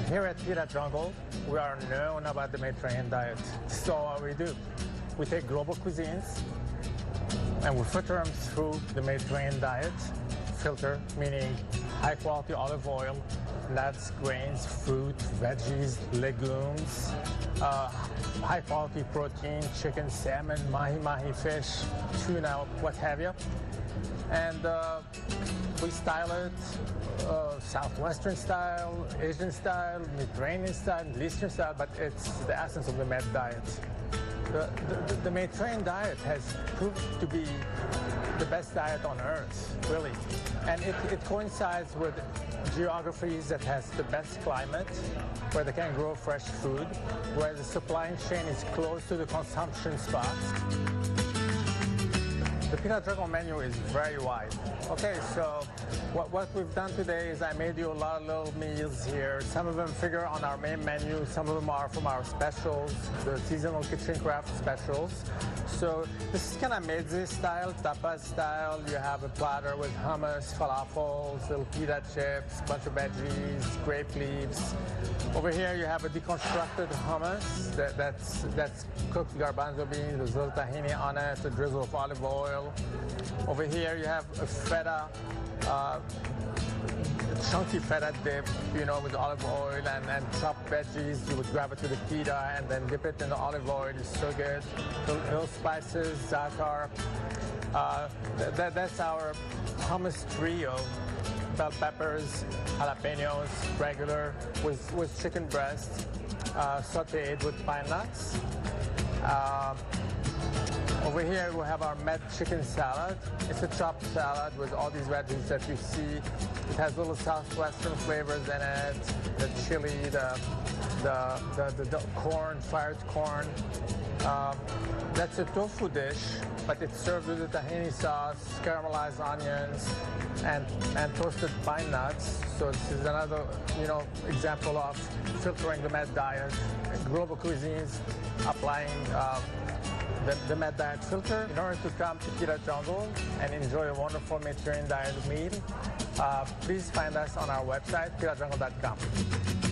Here at Pita Jungle, we are known about the Mediterranean diet. So what we do, we take global cuisines and we filter them through the Mediterranean diet. Filter meaning high quality olive oil, nuts, grains, fruit, veggies, legumes, high quality protein, chicken, salmon, mahi fish, tuna, what have you. And we style it Southwestern style, Asian style, Mediterranean style, Middle Eastern style, but it's the essence of the Med diet. The Mediterranean diet has proved to be the best diet on earth, really. And it coincides with geographies that has the best climate, where they can grow fresh food, where the supply chain is close to the consumption spots. The Pita Jungle menu is very wide. Okay, so what we've done today is I made you a lot of little meals here. Some of them figure on our main menu, some of them are from our specials, the seasonal kitchen craft specials. So this is kind of mezze style, tapas style. You have a platter with hummus, falafels, little pita chips, bunch of veggies, grape leaves. Over here you have a deconstructed hummus that's cooked garbanzo beans with little tahini on it, a drizzle of olive oil. Over here you have a feta, chunky feta dip, you know, with olive oil and chopped veggies. You would grab it to the pita and then dip it in the olive oil. It's so good. Little spices, za'atar. That's our hummus trio. Bell peppers, jalapenos, regular, with chicken breast, sauteed with pine nuts. Over here we have our Med chicken salad. It's a chopped salad with all these veggies that you see. It has little southwestern flavors in it, the chili, the corn, fired corn. That's a tofu dish, but it's served with a tahini sauce, caramelized onions, and toasted pine nuts. So this is another, example of filtering the Med diet. Global cuisines applying the Med diet filter. In order to come to Pita Jungle and enjoy a wonderful Mediterranean diet meal, please find us on our website, pitajungle.com.